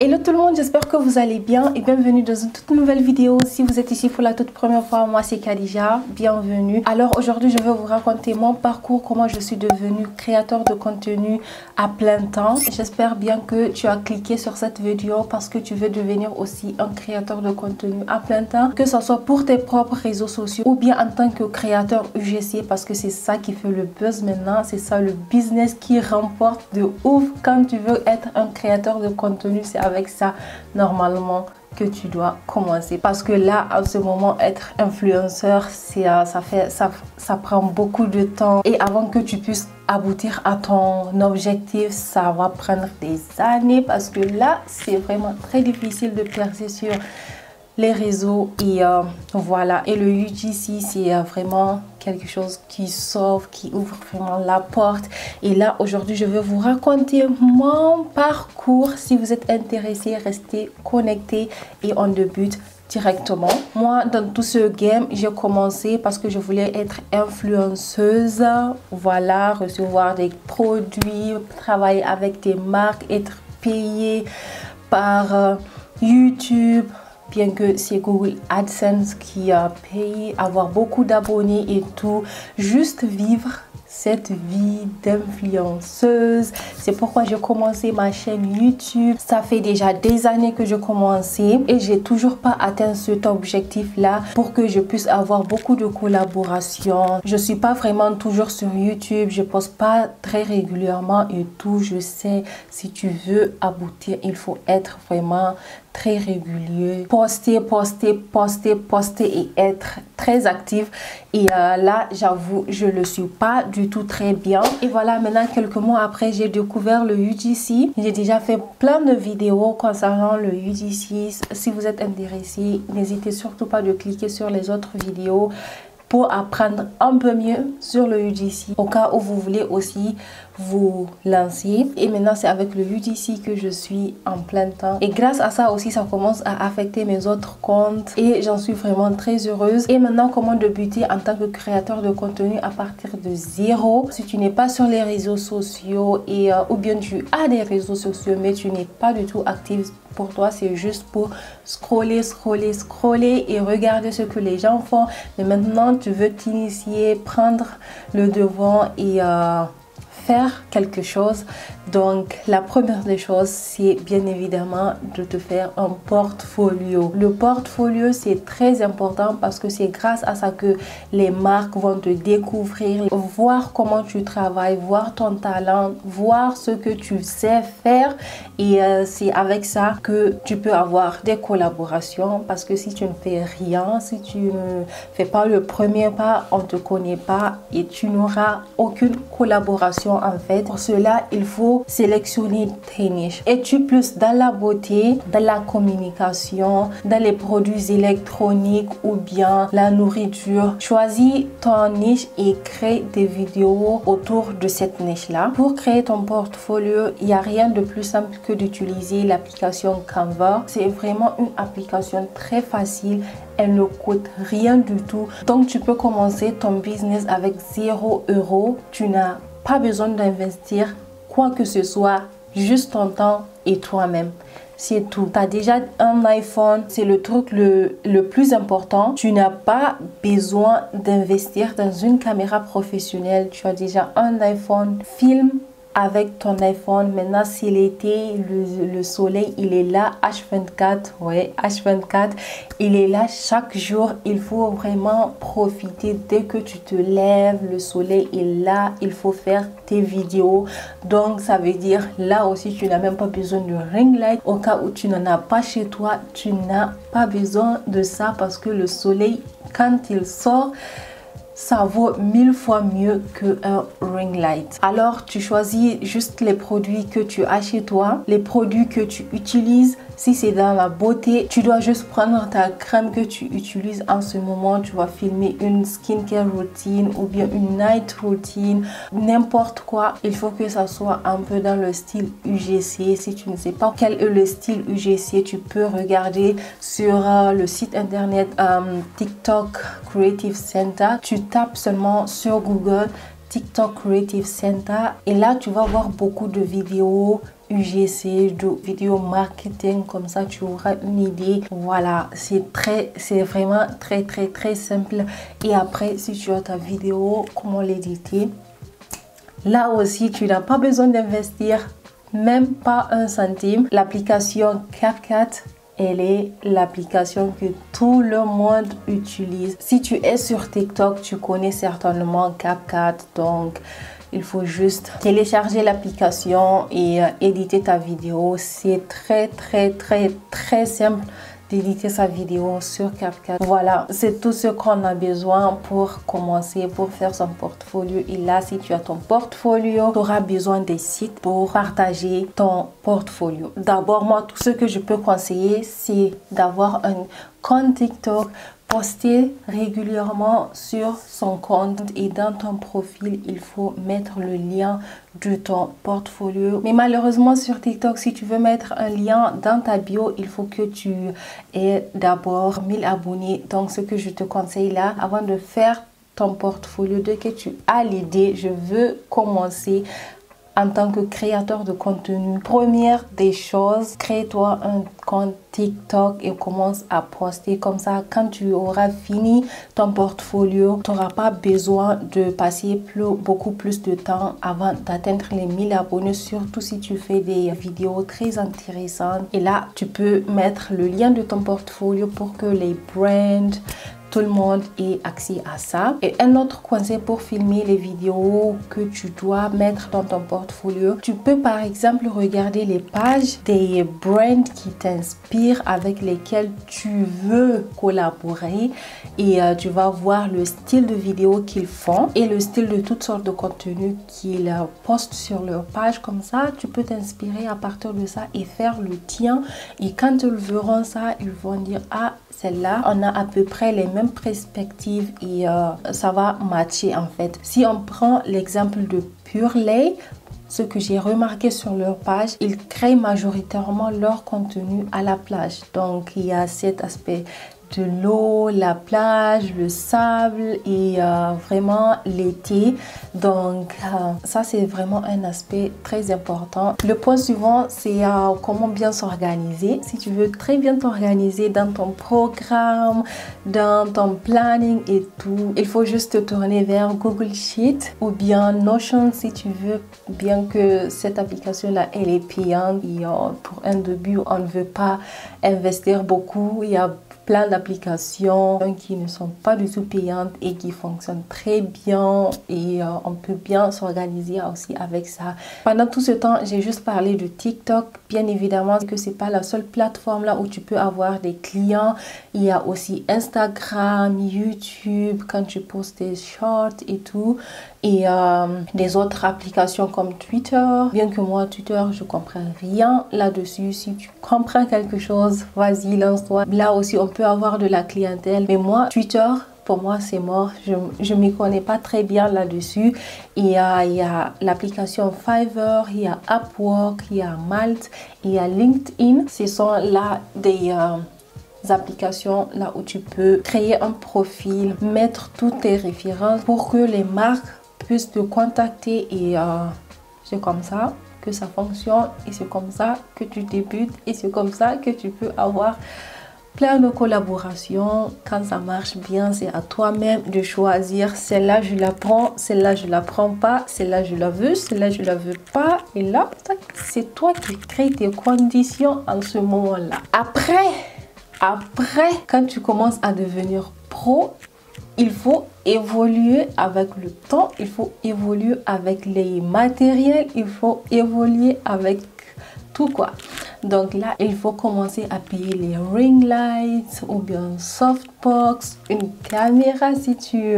Hello tout le monde, j'espère que vous allez bien et bienvenue dans une toute nouvelle vidéo. Si vous êtes ici pour la toute première fois, moi c'est Khadija, bienvenue. Alors aujourd'hui je vais vous raconter mon parcours, comment je suis devenue créateur de contenu à plein temps. J'espère bien que tu as cliqué sur cette vidéo parce que tu veux devenir aussi un créateur de contenu à plein temps, que ce soit pour tes propres réseaux sociaux ou bien en tant que créateur UGC, parce que c'est ça qui fait le buzz maintenant, c'est ça le business qui remporte de ouf. Quand tu veux être un créateur de contenu, c'est avec ça normalement que tu dois commencer, parce que là en ce moment être influenceur ça prend beaucoup de temps et avant que tu puisses aboutir à ton objectif ça va prendre des années, parce que là c'est vraiment très difficile de percer sur les réseaux et voilà. Et le UGC c'est vraiment quelque chose qui sauve, qui ouvre vraiment la porte. Et là aujourd'hui je vais vous raconter mon parcours. Si vous êtes intéressé, restez connectés et on débute directement. Moi dans tout ce game j'ai commencé parce que je voulais être influenceuse, voilà, recevoir des produits, travailler avec des marques, être payée par YouTube, bien que c'est Google AdSense qui a payé, avoir beaucoup d'abonnés et tout, juste vivre cette vie d'influenceuse. C'est pourquoi j'ai commencé ma chaîne YouTube. Ça fait déjà des années que je commençais et j'ai toujours pas atteint cet objectif là pour que je puisse avoir beaucoup de collaborations. Je suis pas vraiment toujours sur YouTube, je poste pas très régulièrement et tout. Je sais, si tu veux aboutir, il faut être vraiment très régulier, poster et être très actif. Et là j'avoue je le suis pas du tout très bien. Et voilà, maintenant quelques mois après j'ai découvert le UGC. J'ai déjà fait plein de vidéos concernant le UGC. Si vous êtes intéressé, n'hésitez surtout pas de cliquer sur les autres vidéos pour apprendre un peu mieux sur le UGC au cas où vous voulez aussi vous lancer. Et maintenant c'est avec le UGC que je suis en plein temps et grâce à ça aussi ça commence à affecter mes autres comptes et j'en suis vraiment très heureuse. Et maintenant comment débuter en tant que créateur de contenu à partir de zéro? Si tu n'es pas sur les réseaux sociaux et ou bien tu as des réseaux sociaux mais tu n'es pas du tout active, pour toi c'est juste pour scroller et regarder ce que les gens font, mais maintenant tu veux t'initier, prendre le devant et faire quelque chose. Donc la première des choses c'est bien évidemment de te faire un portfolio. Le portfolio c'est très important parce que c'est grâce à ça que les marques vont te découvrir, voir comment tu travailles, voir ton talent, voir ce que tu sais faire. Et c'est avec ça que tu peux avoir des collaborations, parce que si tu ne fais rien, si tu ne fais pas le premier pas, on ne te connaît pas et tu n'auras aucune collaboration en fait. Pour cela il faut sélectionner tes niches. Es-tu plus dans la beauté, dans la communication, dans les produits électroniques ou bien la nourriture? Choisis ton niche et crée des vidéos autour de cette niche là. Pour créer ton portfolio, il n'y a rien de plus simple que d'utiliser l'application Canva. C'est vraiment une application très facile, elle ne coûte rien du tout, donc tu peux commencer ton business avec 0 €. Tu n'as pas besoin d'investir quoi que ce soit, juste ton temps et toi-même. C'est tout. Tu as déjà un iPhone, c'est le truc le plus important. Tu n'as pas besoin d'investir dans une caméra professionnelle. Tu as déjà un iPhone, filme avec ton iPhone. Maintenant c'est l'été, le soleil il est là H24, ouais, H24 il est là chaque jour. Il faut vraiment profiter. Dès que tu te lèves, le soleil est là, il faut faire tes vidéos. Donc ça veut dire là aussi tu n'as même pas besoin de ring light. Au cas où tu n'en as pas chez toi, tu n'as pas besoin de ça, parce que le soleil quand il sort ça vaut 1000 fois mieux qu'un ring light. Alors tu choisis juste les produits que tu as chez toi, les produits que tu utilises. Si c'est dans la beauté, tu dois juste prendre ta crème que tu utilises en ce moment. Tu vas filmer une skincare routine ou bien une night routine, n'importe quoi. Il faut que ça soit un peu dans le style UGC. Si tu ne sais pas quel est le style UGC, tu peux regarder sur le site internet TikTok Creative Center. Tu tapes seulement sur Google TikTok Creative Center et là tu vas voir beaucoup de vidéos UGC, de vidéo marketing, comme ça tu auras une idée. Voilà, c'est vraiment très simple. Et après, si tu as ta vidéo, comment l'éditer, là aussi tu n'as pas besoin d'investir même pas un centime. L'application CapCut, elle est l'application que tout le monde utilise. Si tu es sur TikTok, tu connais certainement CapCut, donc il faut juste télécharger l'application et éditer ta vidéo. C'est très simple d'éditer sa vidéo sur CapCut. Voilà, c'est tout ce qu'on a besoin pour commencer, pour faire son portfolio. Et là, si tu as ton portfolio, tu auras besoin des sites pour partager ton portfolio. D'abord, moi, tout ce que je peux conseiller, c'est d'avoir un compte TikTok, poster régulièrement sur son compte, et dans ton profil, il faut mettre le lien de ton portfolio. Mais malheureusement sur TikTok, si tu veux mettre un lien dans ta bio, il faut que tu aies d'abord 1000 abonnés. Donc ce que je te conseille là, avant de faire ton portfolio, dès que tu as l'idée, je veux commencer en tant que créateur de contenu, première des choses, crée-toi un compte TikTok et commence à poster. Comme ça, quand tu auras fini ton portfolio, tu n'auras pas besoin de passer beaucoup plus de temps avant d'atteindre les 1000 abonnés, surtout si tu fais des vidéos très intéressantes. Et là, tu peux mettre le lien de ton portfolio pour que les brands, tout le monde ait accès à ça. Et un autre conseil pour filmer les vidéos que tu dois mettre dans ton portfolio, tu peux par exemple regarder les pages des brands qui t'inspirent, avec lesquels tu veux collaborer, et tu vas voir le style de vidéo qu'ils font et le style de toutes sortes de contenus qu'ils postent sur leur page. Comme ça, tu peux t'inspirer à partir de ça et faire le tien. Et quand ils verront ça, ils vont dire: ah, celle-là, on a à peu près les mêmes perspectives, et ça va matcher en fait. Si on prend l'exemple de Purley, ce que j'ai remarqué sur leur page, ils créent majoritairement leur contenu à la plage. Donc il y a cet aspect de l'eau, la plage, le sable, et vraiment l'été. Donc ça, c'est vraiment un aspect très important. Le point suivant, c'est comment bien s'organiser. Si tu veux très bien t'organiser dans ton programme, dans ton planning et tout, il faut juste te tourner vers Google Sheet ou bien Notion si tu veux, bien que cette application là, elle est payante, et pour un début, on ne veut pas investir beaucoup. Il y a plein d'applications qui ne sont pas du tout payantes et qui fonctionnent très bien, et on peut bien s'organiser aussi avec ça. Pendant tout ce temps, j'ai juste parlé de TikTok. Bien évidemment que c'est pas la seule plateforme là où tu peux avoir des clients. Il y a aussi Instagram, YouTube, quand tu postes des shorts et tout, et des autres applications comme Twitter. Bien que moi, Twitter, je comprends rien là-dessus. Si tu comprends quelque chose, vas-y, lance-toi. Là aussi, on peut avoir de la clientèle. Mais moi, Twitter, pour moi, c'est mort. Je ne m'y connais pas très bien là-dessus. Il y a l'application Fiverr, il y a Upwork, il y a Malt, il y a LinkedIn. Ce sont là des applications là où tu peux créer un profil, mettre toutes tes références pour que les marques puissent te contacter, et c'est comme ça que ça fonctionne, et c'est comme ça que tu débutes, et c'est comme ça que tu peux avoir plein de collaborations. Quand ça marche bien, c'est à toi-même de choisir: celle-là je la prends, celle-là je la prends pas, celle-là je la veux, celle-là je la veux pas. Et là, c'est toi qui crées tes conditions en ce moment-là. Après, quand tu commences à devenir pro, il faut évoluer avec le temps, il faut évoluer avec les matériels, il faut évoluer avec tout quoi. Donc là, il faut commencer à payer les ring lights ou bien softbox, une caméra si tu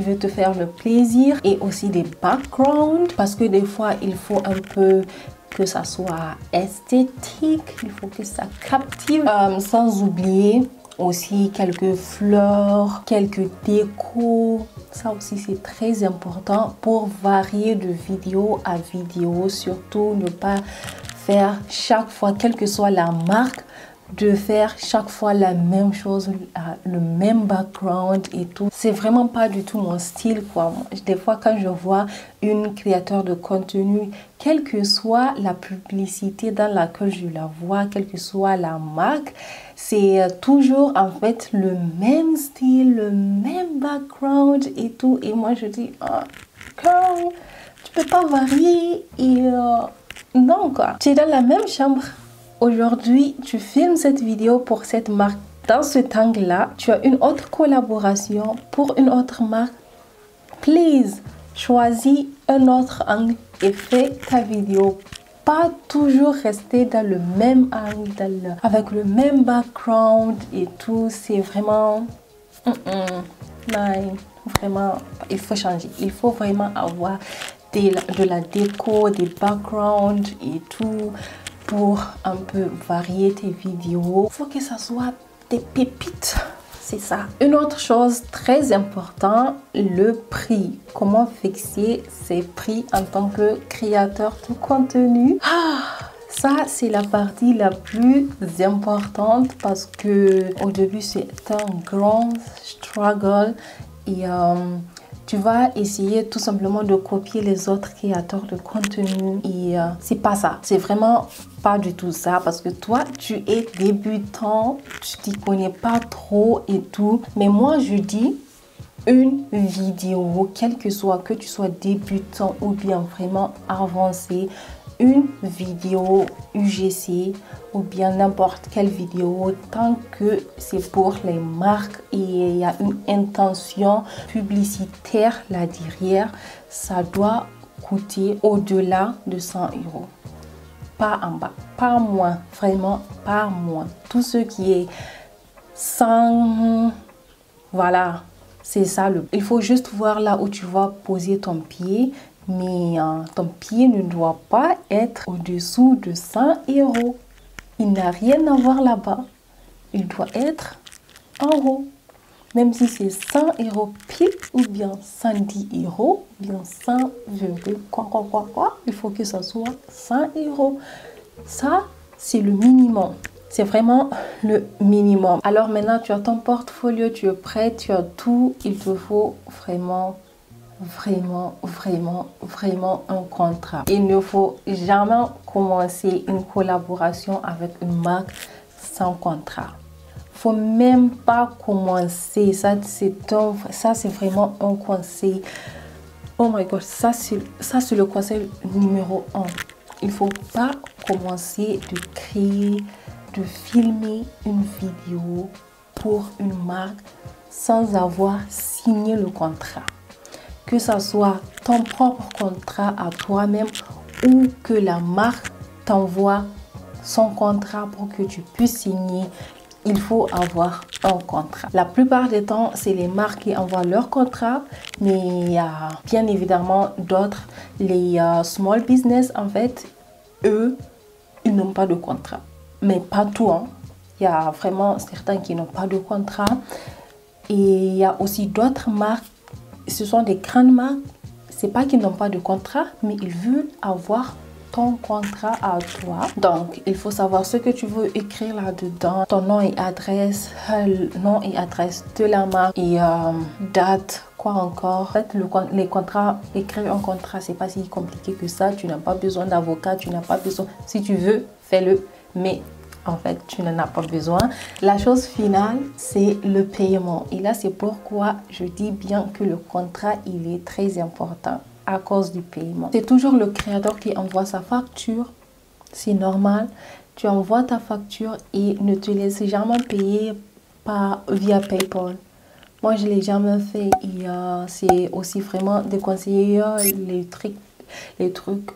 veux te faire le plaisir, et aussi des backgrounds, parce que des fois, il faut un peu que ça soit esthétique, il faut que ça captive, sans oublier aussi quelques fleurs, quelques décos. Ça aussi, c'est très important pour varier de vidéo à vidéo. Surtout, ne pas faire chaque fois, quelle que soit la marque, de faire chaque fois la même chose, le même background et tout. C'est vraiment pas du tout mon style, quoi. Des fois, quand je vois une créateur de contenu, quelle que soit la publicité dans laquelle je la vois, quelle que soit la marque, c'est toujours en fait le même style, le même background et tout. Et moi, je dis, oh, girl, tu peux pas varier et non, quoi. Tu es dans la même chambre. Aujourd'hui, tu filmes cette vidéo pour cette marque. Dans cet angle-là, tu as une autre collaboration pour une autre marque. Please, choisis un autre angle et fais ta vidéo. Pas toujours rester dans le même angle, avec le même background et tout. C'est vraiment... non, vraiment, il faut changer. Il faut vraiment avoir de la déco, des backgrounds et tout, pour un peu varier tes vidéos. Il faut que ça soit des pépites, c'est ça. Une autre chose très importante, le prix. Comment fixer ses prix en tant que créateur de contenu. Ça, c'est la partie la plus importante parce que au début, c'est un grand struggle et tu vas essayer tout simplement de copier les autres créateurs de contenu et c'est pas ça. C'est vraiment pas du tout ça parce que toi, tu es débutant, tu t'y connais pas trop et tout. Mais moi, je dis une vidéo, quel que soit, que tu sois débutant ou bien vraiment avancé, une vidéo UGC ou bien n'importe quelle vidéo, tant que c'est pour les marques et il y a une intention publicitaire là derrière, ça doit coûter au-delà de 100 €. Pas en bas, pas moins, vraiment pas moins. Tout ce qui est 100, voilà, c'est ça. Il faut juste voir là où tu vas poser ton pied. Mais ton pied ne doit pas être au-dessous de 100 €. Il n'a rien à voir là-bas. Il doit être en haut. Même si c'est 100 € pile ou bien 110 €, bien 100, quoi. Il faut que ça soit 100 €. Ça, c'est le minimum. C'est vraiment le minimum. Alors maintenant, tu as ton portfolio, tu es prêt, tu as tout. Il te faut vraiment un contrat. Il ne faut jamais commencer une collaboration avec une marque sans contrat. Faut même pas commencer. Ça c'est vraiment un conseil. Oh my god, ça c'est le conseil numéro 1. Il faut pas commencer de créer, de filmer une vidéo pour une marque sans avoir signé le contrat. Que ça soit ton propre contrat à toi-même ou que la marque t'envoie son contrat pour que tu puisses signer, il faut avoir un contrat. La plupart des temps, c'est les marques qui envoient leur contrat, mais il y a bien évidemment d'autres, les small business en fait, eux, ils n'ont pas de contrat. Mais pas tout, hein. Il y a vraiment certains qui n'ont pas de contrat. Et il y a aussi d'autres marques. Ce sont des grandes marques, c'est pas qu'ils n'ont pas de contrat, mais ils veulent avoir ton contrat à toi. Donc, il faut savoir ce que tu veux écrire là-dedans, ton nom et adresse, nom et adresse de la marque et date, quoi encore. En fait, les contrats, écrire un contrat, c'est pas si compliqué que ça. Tu n'as pas besoin d'avocat, tu n'as pas besoin. Si tu veux, fais-le, mais en fait, tu n'en as pas besoin. La chose finale, c'est le paiement. Et là, c'est pourquoi je dis bien que le contrat, il est très important à cause du paiement. C'est toujours le créateur qui envoie sa facture. C'est normal. Tu envoies ta facture et ne te laisse jamais payer via PayPal. Moi, je ne l'ai jamais fait. Et c'est aussi vraiment déconseillé les trucs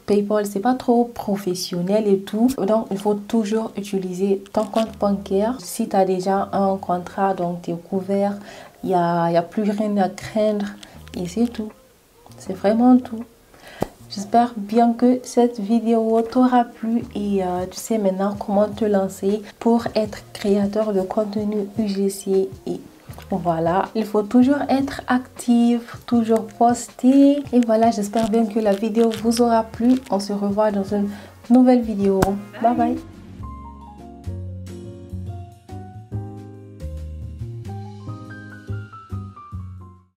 PayPal, c'est pas trop professionnel et tout. Donc, il faut toujours utiliser ton compte bancaire. Si tu as déjà un contrat, donc tu es couvert, il n'y a plus rien à craindre. Et c'est tout. C'est vraiment tout. J'espère bien que cette vidéo t'aura plu et tu sais maintenant comment te lancer pour être créateur de contenu UGC. Et voilà, il faut toujours être actif, toujours poster. Et voilà, j'espère bien que la vidéo vous aura plu. On se revoit dans une nouvelle vidéo. Bye bye.